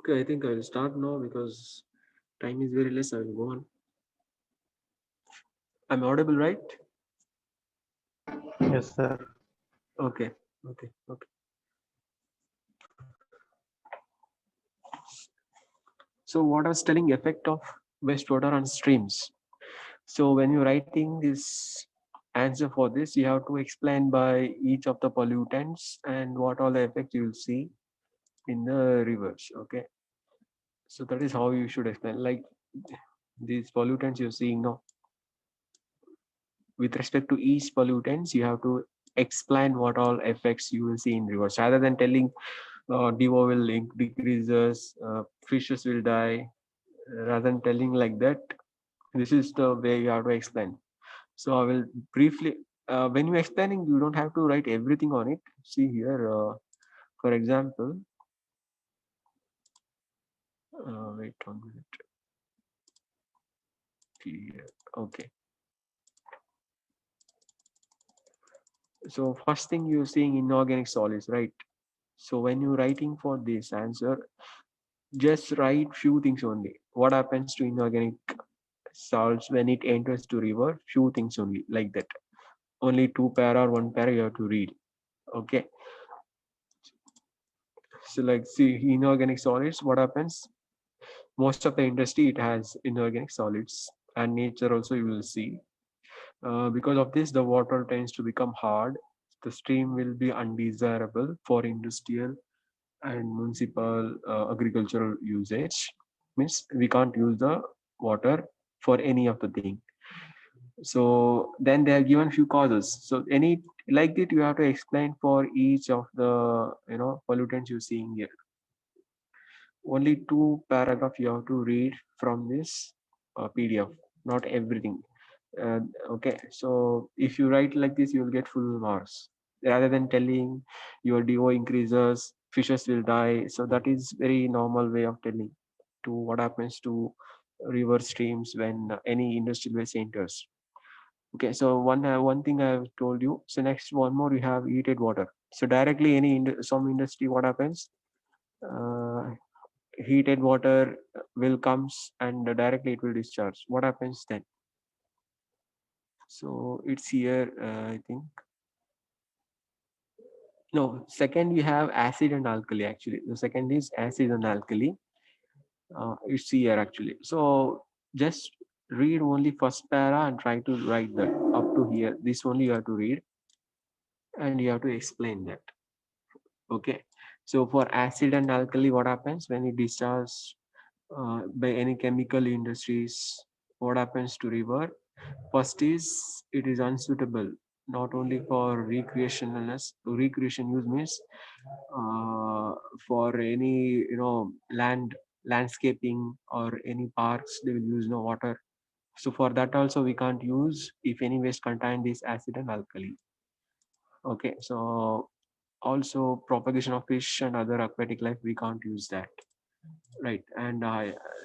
Okay, I think I will start now because time is very less. I will go on. I'm audible, right? Yes, sir. Okay, okay, okay. So what I was telling, effect of wastewater on streams. So when you're writing this answer for this, you have to explain by each of the pollutants and what all the effects you will see in the rivers. Okay, so that is how you should explain. Like these pollutants you're seeing now, with respect to each pollutants, you have to explain what all effects you will see in rivers rather than telling DO will decreases, fishes will die. Rather than telling like that, this is the way you have to explain. So I will briefly, when you're explaining, you don't have to write everything on it. See here, for example, wait 1 minute. Here. Okay. So first thing you're seeing inorganic solids, right? So when you're writing for this answer, just write few things only. What happens to inorganic salts when it enters to river? Few things only, like that. Only two para or one para you have to read. Okay. So like see inorganic solids, what happens? Most of the industry it has inorganic solids, and nature also you will see. Because of this, the water tends to become hard. The stream will be undesirable for industrial and municipal agricultural usage. Means we can't use the water for any of the thing. So then they are given few causes. So any like that you have to explain for each of the pollutants you're seeing here. Only two paragraph you have to read from this PDF, not everything. uh, okay, so if you write like this you will get full marks rather than telling your DO increases, fishes will die. So that is very normal way of telling to what happens to river streams when any industrial waste enters. Okay, so one thing I have told you. So next one more, you have heated water. So directly some industry, what happens, uh, heated water will comes and directly it will discharge. What happens then? So it's here, I think. No, second we have acid and alkali. Actually the second is acid and alkali. It's here actually. So just read only first para and try to write that up to here. This only you have to read and you have to explain that. Okay, so for acid and alkali, what happens when it discharges by any chemical industries? What happens to river? First is it is unsuitable, not only for recreation use. Means for any landscaping or any parks they will use no water. So for that also we can't use if any waste contain this acid and alkali. Okay, so also propagation of fish and other aquatic life we can't use that, right? And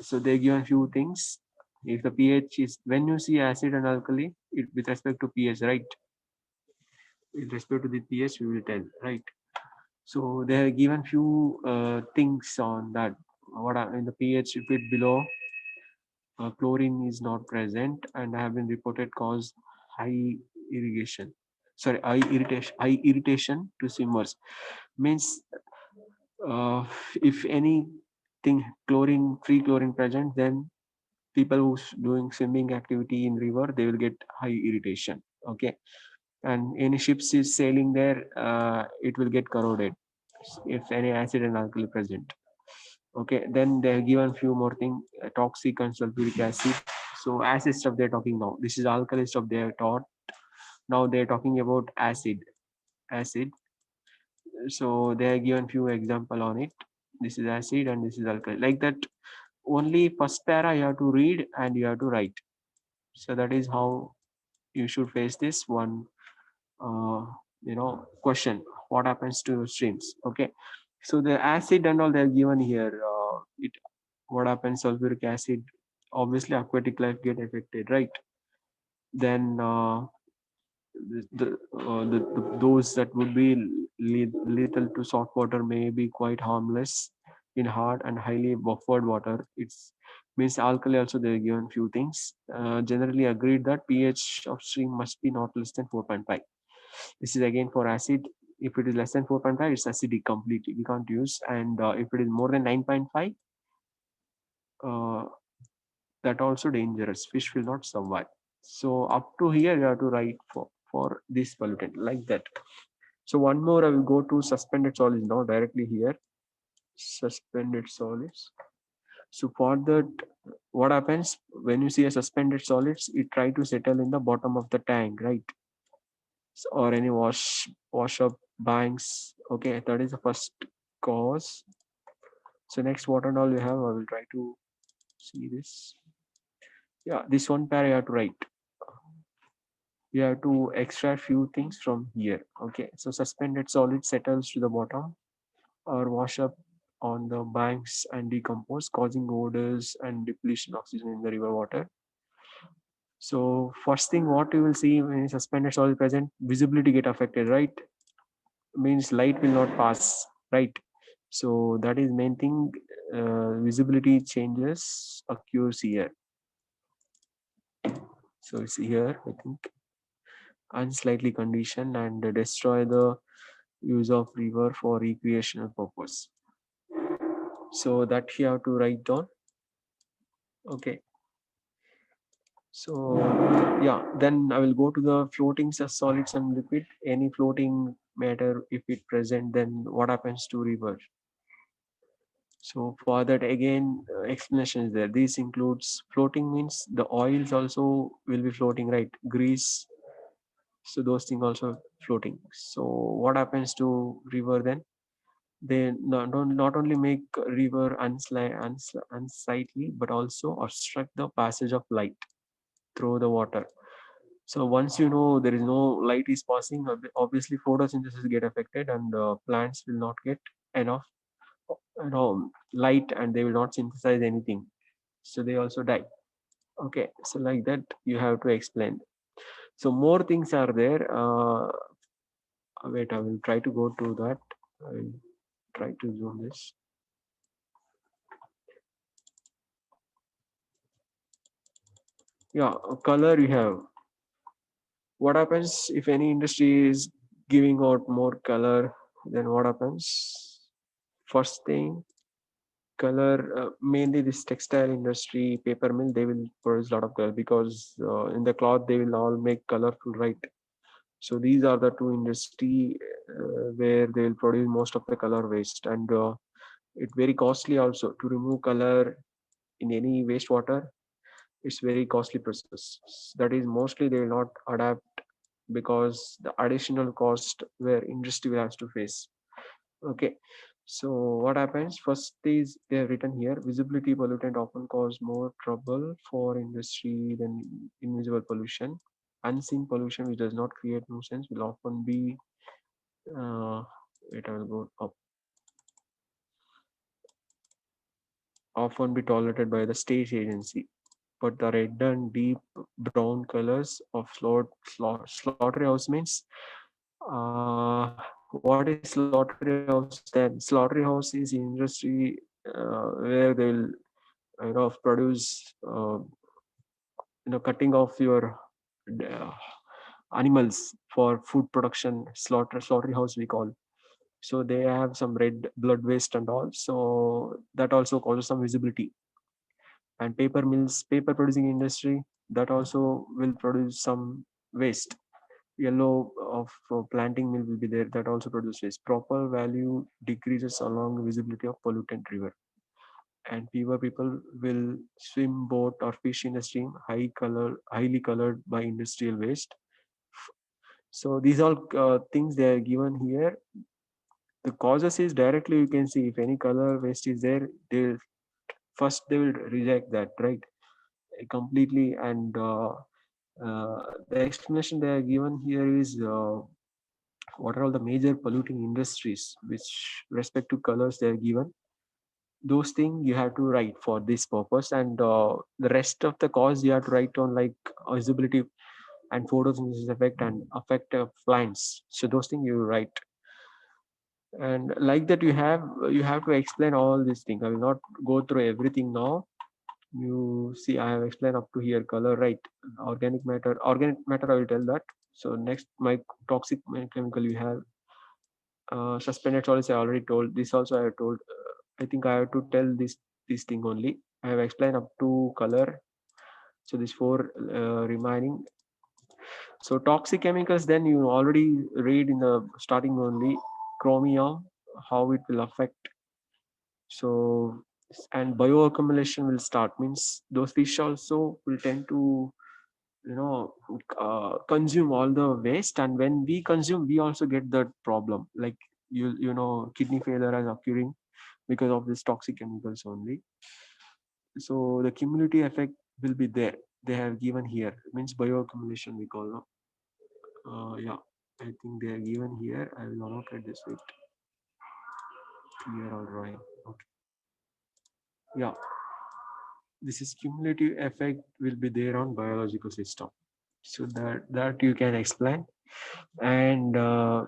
so they give a few things. If the pH is, when you see acid and alkali, it with respect to pH, right? With respect to the pH we will tell, right? So they have given few things on that. What are in the pH, if it below chlorine is not present and have been reported cause high irrigation, sorry, high irritation to swimmers. Means uh, if anything chlorine, free chlorine present, then people who's doing swimming activity in river they will get high irritation. Okay, and any ships is sailing there, it will get corroded if any acid and alkali present. Okay, then they have given few more thing, toxic and sulfuric acid. So acid stuff they're talking now. This is alkali stuff they have taught. Now they're talking about acid. So they have given few example on it. This is acid and this is alkali, like that. Only first para you have to read and you have to write. So that is how you should face this one uh, question. What happens to streams? Okay, so the acid and all they're given here, it what happens, sulfuric acid, obviously aquatic life get affected, right? Then those that would be lethal to salt water may be quite harmless in hard and highly buffered water. It's means alkali also they are given few things. Generally agreed that pH of stream must be not less than 4.5. This is again for acid. If it is less than 4.5, it's acidic completely. We can't use. And if it is more than 9.5, uh, that also dangerous. Fish will not survive. So up to here, you have to write for this pollutant like that. So one more, I will go to suspended solids now directly here. Suspended solids. So for that, what happens when you see a suspended solids, it try to settle in the bottom of the tank, right? Or any wash up banks. Okay, that is the first cause. So next, what and all you have, I will try to see this. Yeah, this one pair you have to write. You have to extract few things from here. Okay, so suspended solid settles to the bottom or wash up on the banks and decompose, causing odors and depletion of oxygen in the river water. So first thing what you will see when suspended solid present, visibility get affected, right? Means light will not pass, right? So that is main thing. Visibility changes occurs here. So it's here, I think, unslightly condition and destroy the use of river for recreational purpose. So that you have to write down. Okay. So yeah, then I will go to the floating solids and liquid. Any floating matter, if it present, then what happens to river? So for that again, explanation is there. This includes floating means the oils also will be floating, right? Grease. So those things also floating. So what happens to river then? They not only make river unsightly, but also obstruct the passage of light through the water. So once you know there is no light is passing, obviously photosynthesis get affected, and plants will not get enough light, and they will not synthesize anything. So they also die. Okay, so like that you have to explain. So more things are there. Wait, I will try to go to that. I will try to zoom this. Yeah, color you have. What happens if any industry is giving out more color? Then what happens? First thing, color. Mainly this textile industry, paper mill, they will produce a lot of color because in the cloth they will all make colorful, right? So these are the two industry where they will produce most of the color waste, and it's very costly also to remove color in any wastewater. It's very costly process. That is mostly they will not adapt because the additional cost where industry will have to face. Okay, so what happens first is they have written here, visibility pollutant often cause more trouble for industry than invisible pollution. Unseen pollution which does not create nuisance will often be uh, wait, I will go up, often be tolerated by the state agency. But the red and deep brown colors of slaughterhouse means, what is slaughterhouse then? Slaughterhouse is industry where they will produce cutting off your uh, animals for food production. Slaughterhouse we call. So they have some red blood waste and all, so that also causes some visibility. And paper mills, paper producing industry, that also will produce some waste. Yellow of planting mill will be there, that also produces waste. Proper value decreases along visibility of pollutant river, and fewer people will swim, boat, or fish in the stream highly colored by industrial waste. So these all things they are given here. The causes is directly you can see if any color waste is there, they first they will reject that, right? Completely. And the explanation they are given here is what are all the major polluting industries which respect to colors they are given. Those things you have to write for this purpose, and the rest of the cause you have to write on, like visibility and photosynthesis effect and effect of plants. So those things you write. And like that, you have to explain all these things. I will not go through everything now. You see, I have explained up to here color, right? Organic matter I will tell that. So next, my toxic chemical, you have suspended solids. I already told this also. I have told. I think I have to tell this thing only. I have explained up to color. So these four remaining. So toxic chemicals, then you already read in the starting only, chromium, how it will affect. So and bioaccumulation will start, means those fish also will tend to, you know, consume all the waste, and when we consume, we also get that problem, like you know, kidney failure is occurring because of these toxic chemicals only. So the cumulative effect will be there. They have given here, means bioaccumulation we call, no? Yeah, I think they are given here. I will annotate this with here or drawing. Okay. Yeah, this is cumulative effect will be there on biological system. So that you can explain. And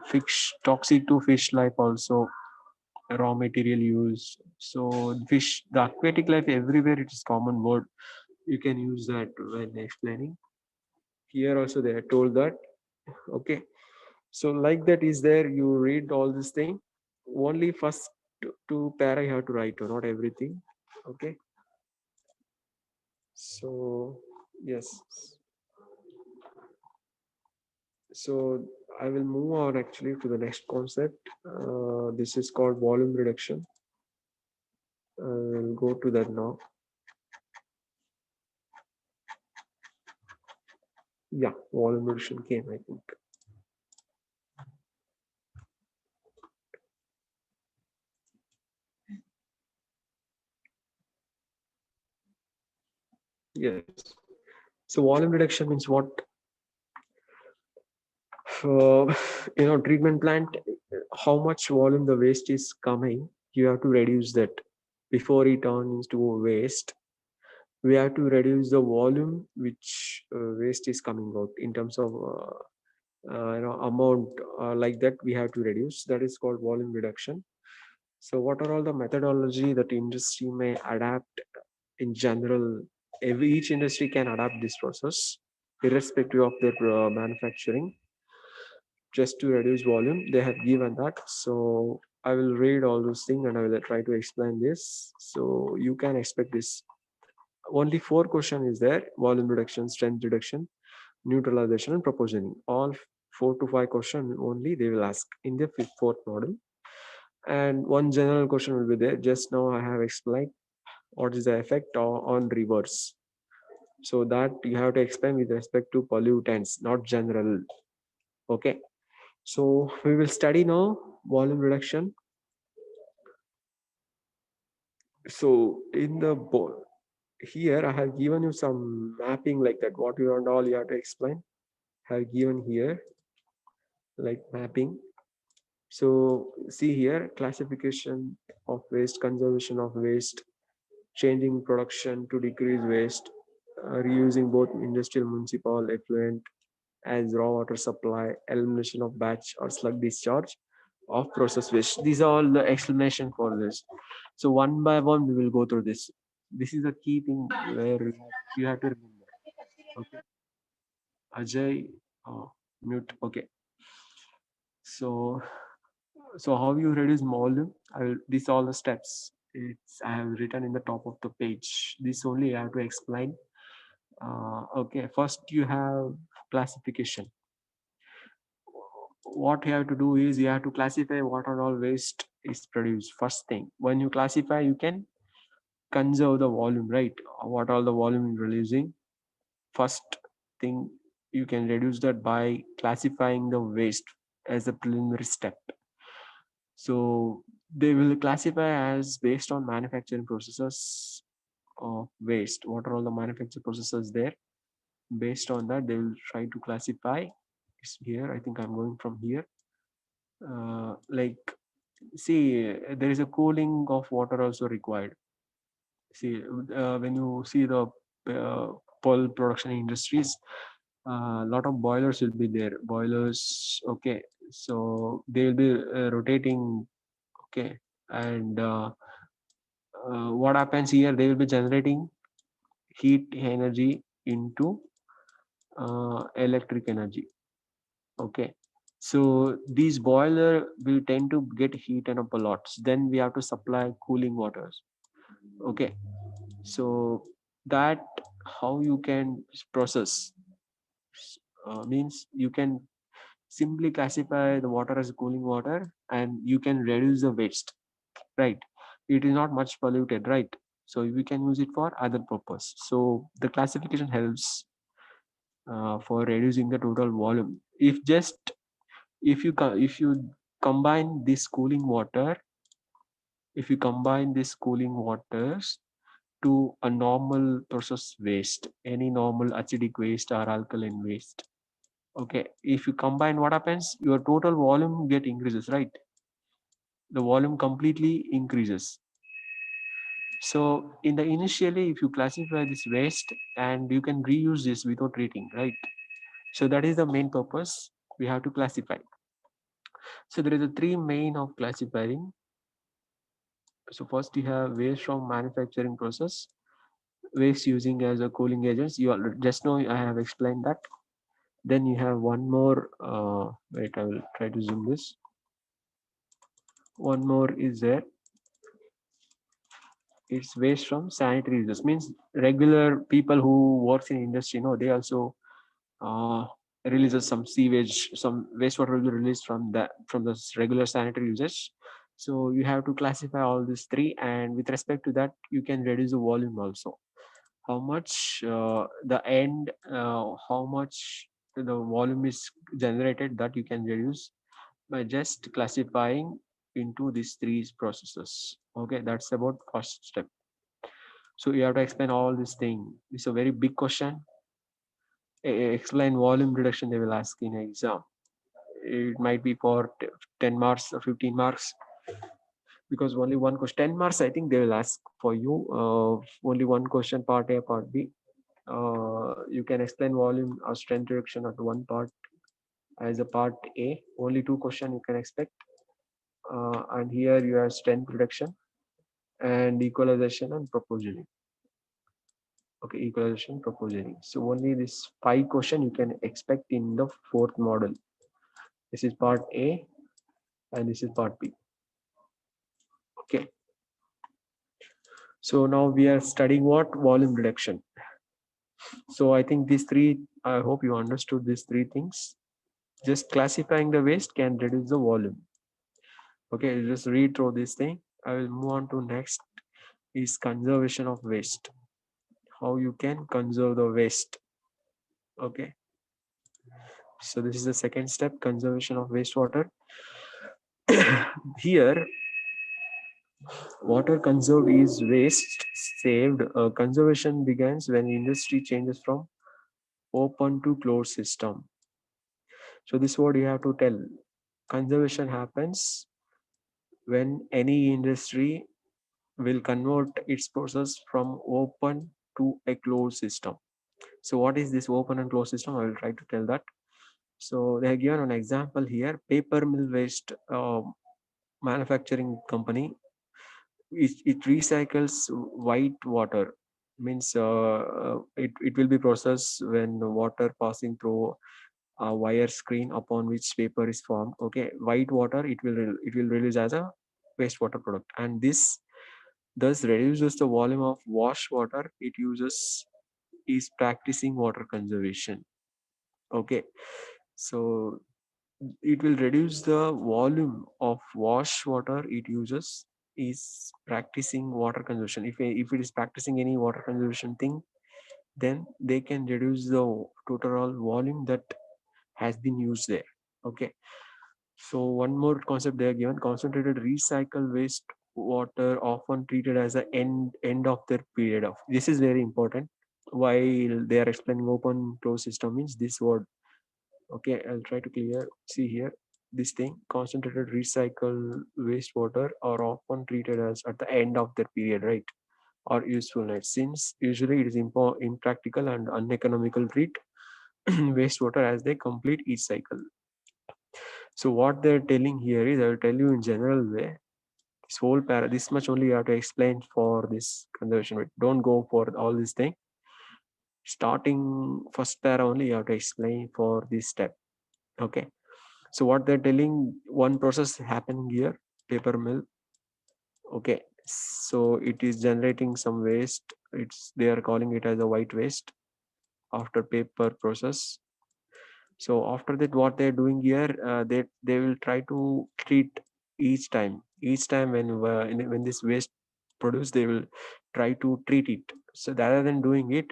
fish toxic to fish life also, raw material use. So fish, the aquatic life everywhere, it is common word. You can use that when explaining. Here also they are told that. Okay. So like that is there. You read all this thing. Only first two para you have to write, not everything. Okay. So yes. So I will move on actually to the next concept. This is called volume reduction. I will go to that now. Yeah, volume reduction came, I think. Yes. So volume reduction means what? Uh, treatment plant, how much volume the waste is coming, you have to reduce that before it turns to waste. We have to reduce the volume which waste is coming out in terms of amount, like that we have to reduce. That is called volume reduction. So what are all the methodology that industry may adapt in general? Each industry can adapt this process irrespective of their manufacturing, just to reduce volume. They have given that. So I will read all those things and I will try to explain this. So you can expect this. Only four question is there: volume reduction, strength reduction, neutralization, and proportioning. All 4 to 5 question only they will ask in the fourth model. And one general question will be there. Just now I have explained what is the effect on rivers. So that you have to explain with respect to pollutants, not general. Okay. So we will study now volume reduction. So in the here I have given you some mapping like that. What you and all you have to explain. I have given here like mapping. So see here, classification of waste, conservation of waste, changing production to decrease waste, reusing both industrial, municipal, effluent as raw water supply, elimination of batch or slug discharge of process waste. These are all the explanation for this. So one by one, we will go through this. This is a key thing where you have to remember. Okay, Ajay, mute. Okay, so how you reduce volume? I will. These all the steps. I have written in the top of the page. This only I have to explain. Okay, first you have classification. What you have to do is you have to classify what are all waste is produced. First thing, when you classify, you can conserve the volume, right? What all the volume is releasing. First thing, you can reduce that by classifying the waste as a preliminary step. So they will classify as based on manufacturing processes of waste. What are all the manufacturing processes there? Based on that, they will try to classify. It's here. I think I'm going from here. Like, see, there is a cooling of water also required. See, when you see the pearl production industries, a lot of boilers will be there. Boilers, okay. So they will be rotating. Okay, and what happens here? They will be generating heat energy into electric energy. Okay, so these boiler will tend to get heated up a lot. Then we have to supply cooling waters. Okay, so that how you can process means you can simply classify the water as cooling water, and you can reduce the waste, right? It is not much polluted, right? So we can use it for other purpose. So the classification helps for reducing the total volume. If you combine this cooling water, if you combine this cooling waters to a normal process waste, any normal acidic waste or alkaline waste, okay, if you combine, what happens? Your total volume get increases, right? The volume completely increases. So in the initially, if you classify this waste, and you can reuse this without treating, right? So that is the main purpose we have to classify. So there is a three main of classifying. So first you have waste from manufacturing process, waste using as a cooling agents. You just know I have explained that. Then you have one more. Wait, I will try to zoom this. One more is there. It's waste from sanitary users. Means regular people who works in industry, they also uh, releases some sewage, some wastewater will be released from the regular sanitary usage. So you have to classify all these three, and with respect to that, you can reduce the volume also. How much how much the volume is generated, that you can reduce by just classifying into these three processes. Okay, that's about first step. So you have to explain all this thing. It's a very big question. Explain volume reduction, they will ask in exam. It might be for 10 marks or 15 marks, because only one question, 10 marks, I think they will ask for you. Only one question, part A, part B. You can explain volume or strength reduction at one part as a part A. Only two question you can expect. And here you have strength reduction and equalization and proportioning. Okay, equalization, proportioning. So only this five question you can expect in the fourth model. This is part A and this is part B. Okay. So now we are studying what? Volume reduction. So I think these three, I hope you understood these three things. Just classifying the waste can reduce the volume. Okay, just read through this thing. I will move on to next is conservation of waste. How you can conserve the waste. Okay. So this is the second step, conservation of wastewater. Here, water conserved is waste saved. Conservation begins when industry changes from open to closed system. So this word you have to tell. Conservation happens when any industry will convert its process from open to a closed system. So what is this open and closed system? I will try to tell that. So they have given an example here. Paper mill waste manufacturing company. It recycles white water. Means it will be processed when water passing through a wire screen upon which paper is formed. Okay, white water it will release as a wastewater product, and this thus reduces the volume of wash water it uses. Is practicing water conservation. Okay, so it will reduce the volume of wash water it uses. Is practicing water conservation. If it is practicing any water conservation thing, then they can reduce the total volume that has been used there. Okay, so one more concept they are given: concentrated recycle waste water often treated as a end of their period of. This is very important. While they are explaining open closed system means this word. Okay, I'll try to clear. See here, this thing: concentrated recycle wastewater are often treated as at the end of their period, right? Or usefulness. Since usually it is impractical and uneconomical treat wastewater as they complete each cycle. So what they're telling here is, I will tell you in general way. This whole this much only you have to explain for this conservation rate. Don't go for all this thing. Starting first para only you have to explain for this step. Okay. So what they're telling, one process happening here, paper mill. Okay. So it is generating some waste. They are calling it as a white waste after paper process. So after that, what they're doing here, they will try to treat each time when this waste produced, they will try to treat it. So rather than doing it,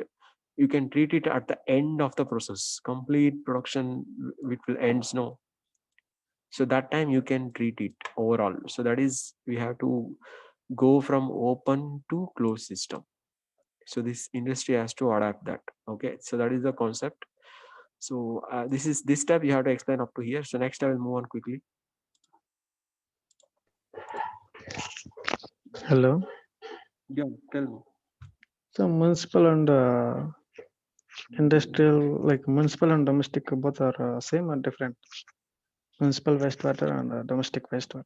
you can treat it at the end of the process. Complete production which will ends no. So that time you can treat it overall. So that is, we have to go from open to closed system. So this industry has to adapt that. Okay, so that is the concept. So this step you have to explain up to here. So next I will move on quickly. Hello. Yeah, tell me. So municipal and industrial, like municipal and domestic, both are same or different? Municipal wastewater and domestic wastewater.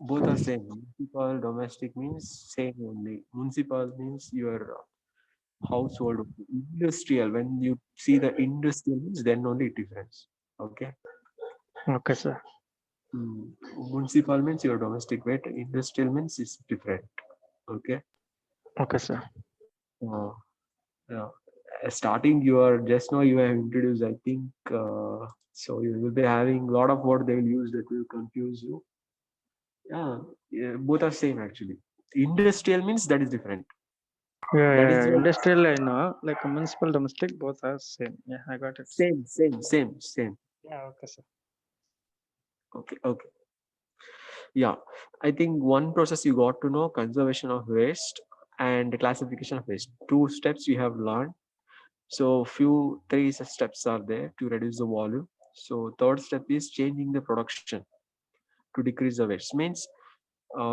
Both are same. Municipal, domestic means same only. Municipal means your household. Industrial, when you see the industrial means, then only difference. Okay. Okay, sir. Municipal means your domestic weight. Industrial means is different. Okay. Okay, sir. Uh, yeah. Starting, you are just now you have introduced. I think so. You will be having a lot of what they will use that will confuse you. Yeah, yeah, both are same actually. Industrial means that is different. Yeah, That yeah, is yeah. what Industrial, I know. Like municipal, domestic, both are same. Yeah, I got it. same. Yeah, okay, sir. Okay, okay. Yeah, I think one process you got to know, conservation of waste and classification of waste. Two steps you have learned. So three steps are there to reduce the volume. So third step is changing the production to decrease the waste. Means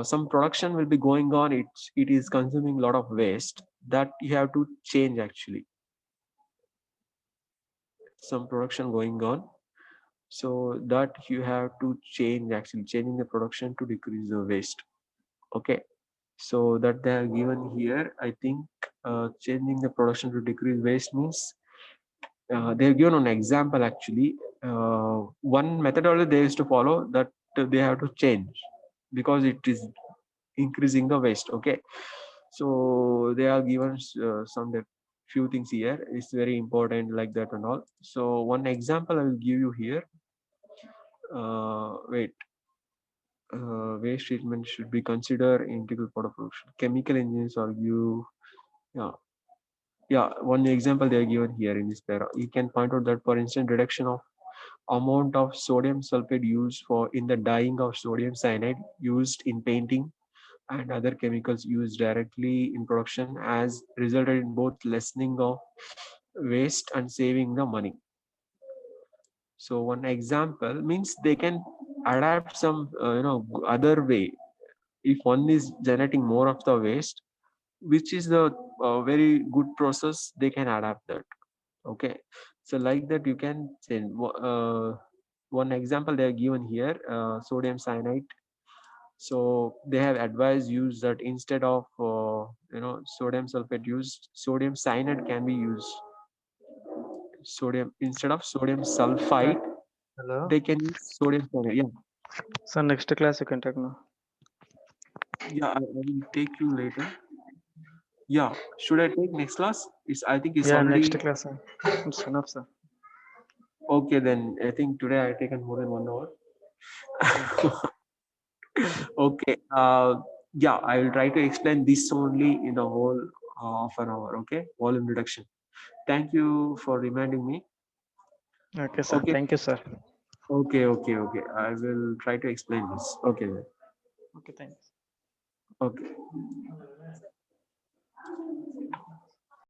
some production will be going on. It is consuming a lot of waste that you have to change actually. Some production going on, so that you have to change, actually changing the production to decrease the waste. Okay, so that they are given here. I think changing the production to decrease waste means they have given an example actually. One methodology they used to follow, that they have to change because it is increasing the waste. Okay, so they are given some few things here. It's very important like that and all. So one example I will give you here. Wait, waste treatment should be considered integral part of production. Chemical engineers argue, yeah, yeah. One example they are given here in this para. You can point out that, for instance, reduction of amount of sodium sulfate used for in the dyeing of sodium cyanide used in painting and other chemicals used directly in production has resulted in both lessening of waste and saving the money. So one example means they can adapt some other way. If one is generating more of the waste, which is the very good process, they can adapt that. Okay, so like that you can change. One example they are given here, sodium cyanide. So they have advised use that instead of sodium sulfate used, sodium cyanide can be used. Sodium instead of sodium Uh, sulfite, Hello. they can use sodium cyanide. Yeah, So next class you can take now. yeah. I will take you later. Yeah, should I take next class? I think it's Yeah, next already class. It's enough, sir. okay. Then I think today I taken more than 1 hour. Yeah. Okay. Yeah, I will try to explain this only in the whole half an hour. Okay, volume reduction. Thank you for reminding me. Okay, sir. Okay, Thank you, sir. okay. I will try to explain this. Okay, then. Okay, thanks. Okay.